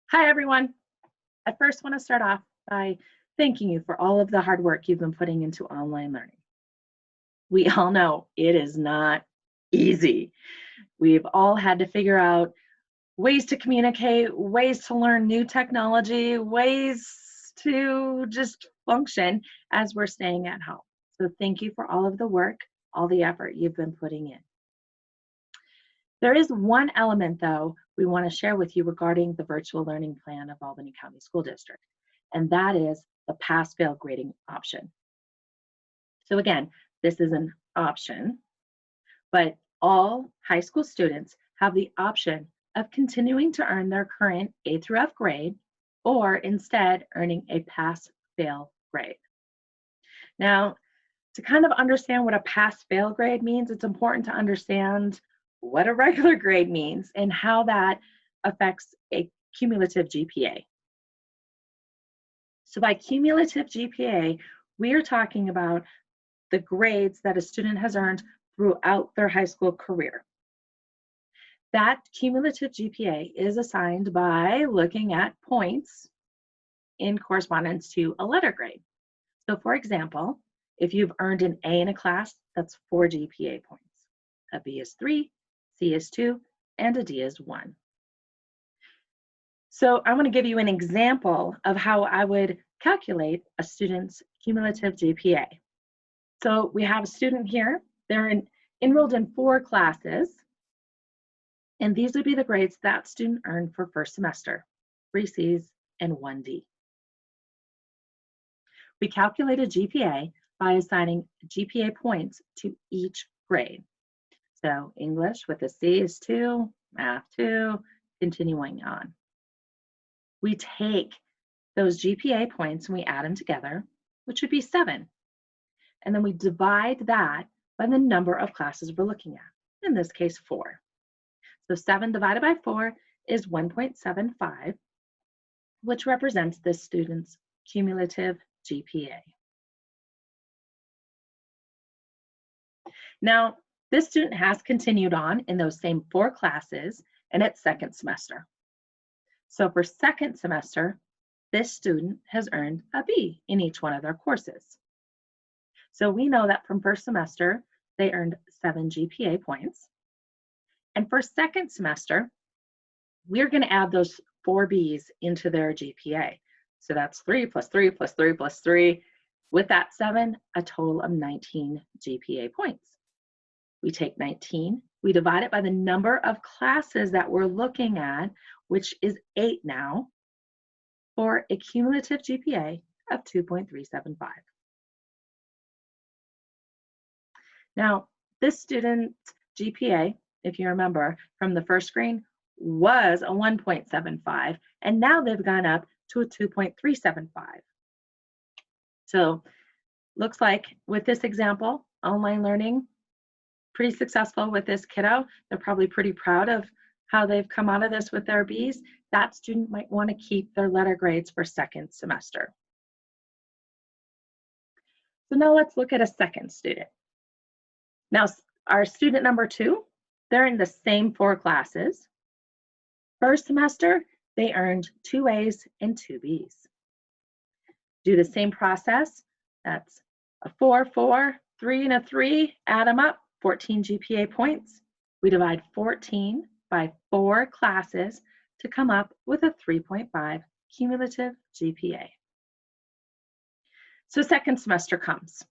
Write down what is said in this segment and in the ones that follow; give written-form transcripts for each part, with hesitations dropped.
Hi, everyone. I first want to start off by thanking you for all of the hard work you've been putting into online learning. We all know it is not easy. We've all had to figure out ways to communicate, ways to learn new technology, ways to just function as we're staying at home. So thank you for all of the work, all the effort you've been putting in. There is one element, though, we want to share with you regarding the virtual learning plan of Albany County School District, and that is the pass-fail grading option. So again, this is an option, but all high school students have the option of continuing to earn their current A through F grade, or instead earning a pass-fail grade. Now, to kind of understand what a pass-fail grade means, it's important to understand what a regular grade means and how that affects a cumulative GPA. So by cumulative GPA, we are talking about the grades that a student has earned throughout their high school career. That cumulative GPA is assigned by looking at points in correspondence to a letter grade. So for example, if you've earned an A in a class, that's 4 GPA points. A B is 3, C is 2, and a D is 1. So I'm going to give you an example of how I would calculate a student's cumulative GPA. So we have a student here. They're enrolled in 4 classes, and these would be the grades that student earned for first semester, 3 C's and 1 D. We calculated GPA by assigning GPA points to each grade. So English with a C is 2, math 2, continuing on. We take those GPA points and we add them together, which would be 7. And then we divide that by the number of classes we're looking at, in this case 4. So 7 divided by 4 is 1.75, which represents this student's cumulative GPA. Now, this student has continued on in those same 4 classes and it's second semester. So for second semester, this student has earned a B in each one of their courses. So we know that from first semester, they earned 7 GPA points. And for second semester, we're going to add those 4 B's into their GPA. So that's 3 plus 3 plus 3 plus 3. With that 7, a total of 19 GPA points. We take 19, we divide it by the number of classes that we're looking at, which is 8 now, for a cumulative GPA of 2.375. Now, this student's GPA, if you remember from the first screen, was a 1.75, and now they've gone up to a 2.375. So, looks like with this example, online learning, pretty successful with this kiddo. They're probably pretty proud of how they've come out of this with their B's. That student might want to keep their letter grades for second semester. So now let's look at a second student. Now, our student number 2, they're in the same 4 classes. First semester, they earned 2 A's and 2 B's. Do the same process. That's a 4, 4, 3, and a 3. Add them up, 14 GPA points. We divide 14 by 4 classes to come up with a 3.5 cumulative GPA. So second semester comes.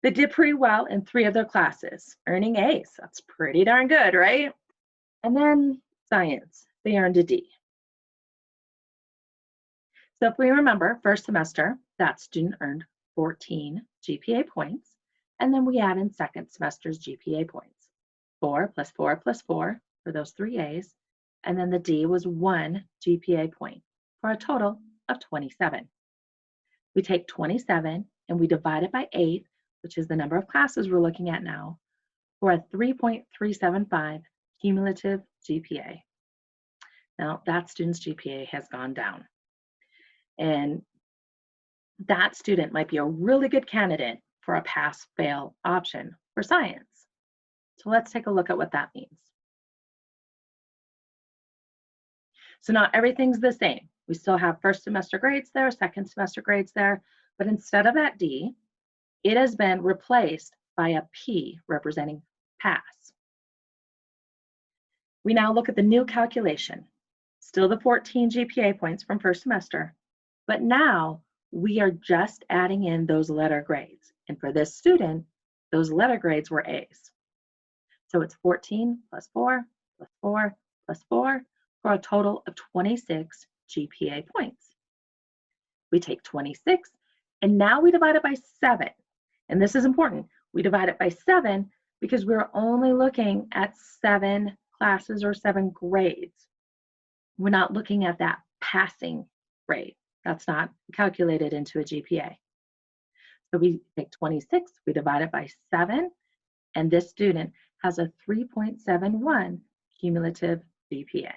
They did pretty well in 3 of their classes, earning A's. That's pretty darn good, right? And then science, they earned a D. So if we remember, first semester, that student earned 14 GPA points, and then we add in second semester's GPA points. 4 plus 4 plus 4 for those 3 A's, and then the D was 1 GPA point for a total of 27. We take 27 and we divide it by 8, which is the number of classes we're looking at now, for a 3.375 cumulative GPA. Now, that student's GPA has gone down. And that student might be a really good candidate for a pass-fail option for science. So let's take a look at what that means. So not everything's the same. We still have first semester grades there, second semester grades there, but instead of that D, it has been replaced by a P representing pass. We now look at the new calculation. Still the 14 GPA points from first semester, but now we are just adding in those letter grades. And for this student, those letter grades were A's. So it's 14 plus 4 plus 4 plus 4 for a total of 26 GPA points. We take 26 and now we divide it by 7. And this is important. We divide it by 7 because we're only looking at 7 classes or 7 grades. We're not looking at that passing grade. That's not calculated into a GPA. So we take 26, we divide it by 7, and this student has a 3.71 cumulative GPA.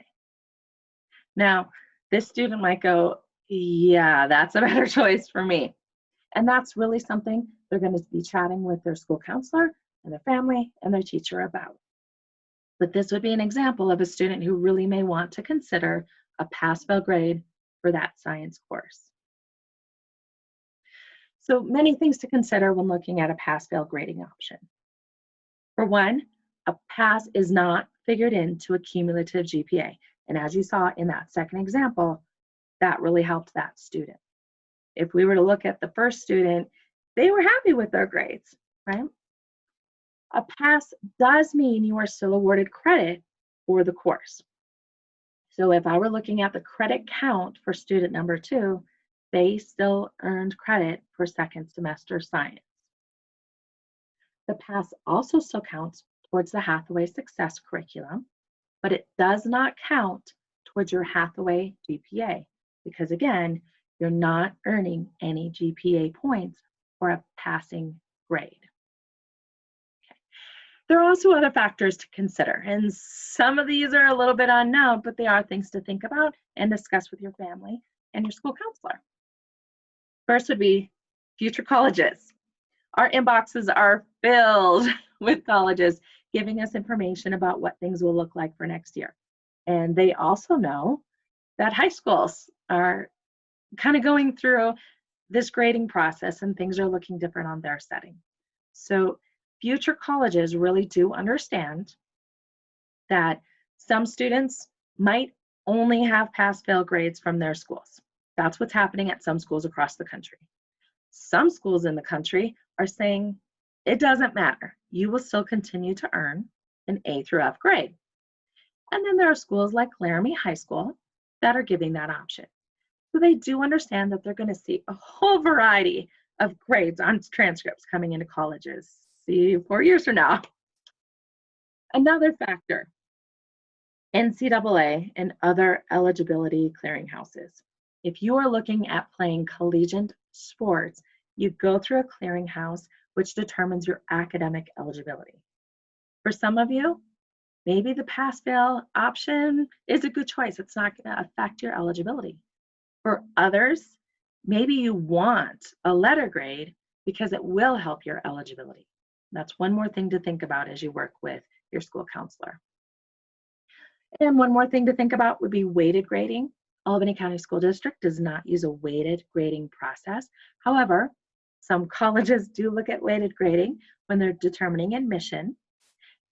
Now, this student might go, yeah, that's a better choice for me. And that's really something they're going to be chatting with their school counselor and their family and their teacher about. But this would be an example of a student who really may want to consider a pass-fail grade for that science course. So many things to consider when looking at a pass-fail grading option. For one, a pass is not figured into a cumulative GPA. And as you saw in that second example, that really helped that student. If we were to look at the first student, they were happy with their grades, right? A pass does mean you are still awarded credit for the course. So if I were looking at the credit count for student number 2, they still earned credit for second semester science. The pass also still counts towards the Hathaway Success Curriculum, but it does not count towards your Hathaway GPA because, again, you're not earning any GPA points for a passing grade. Okay. There are also other factors to consider, and some of these are a little bit unknown, but they are things to think about and discuss with your family and your school counselor. First would be future colleges. Our inboxes are filled with colleges giving us information about what things will look like for next year. And they also know that high schools are kind of going through this grading process and things are looking different on their setting. So future colleges really do understand that some students might only have pass-fail grades from their schools. That's what's happening at some schools across the country. Some schools in the country are saying it doesn't matter. You will still continue to earn an A through F grade. And then there are schools like Laramie High School that are giving that option. So they do understand that they're going to see a whole variety of grades on transcripts coming into colleges. See 4 years from now. Another factor, NCAA and other eligibility clearinghouses. If you are looking at playing collegiate sports, you go through a clearinghouse which determines your academic eligibility. For some of you, maybe the pass-fail option is a good choice. It's not going to affect your eligibility. For others, maybe you want a letter grade because it will help your eligibility. That's one more thing to think about as you work with your school counselor. And one more thing to think about would be weighted grading. Albany County School District does not use a weighted grading process. However, some colleges do look at weighted grading when they're determining admission.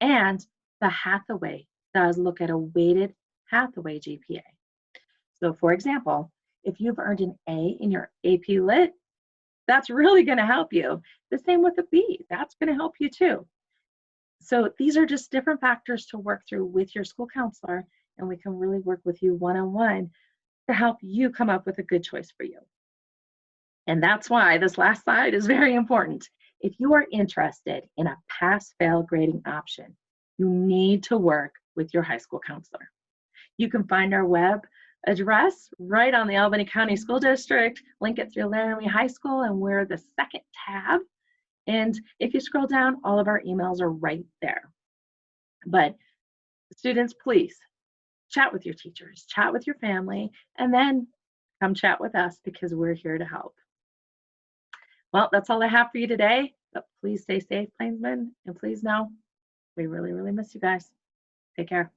And the Hathaway does look at a weighted Hathaway GPA. So for example, if you've earned an A in your AP Lit, that's really going to help you. The same with a B, that's going to help you too. So these are just different factors to work through with your school counselor, and we can really work with you one-on-one to help you come up with a good choice for you. And that's why this last slide is very important. If you are interested in a pass-fail grading option, you need to work with your high school counselor. You can find our web address right on the Albany County School District, link it through Laramie High School, and we're the second tab. And if you scroll down, all of our emails are right there. But students, please chat with your teachers, chat with your family, and then come chat with us because we're here to help. Well, that's all I have for you today, but please stay safe, Plainsmen, and please know we really, really miss you guys. Take care.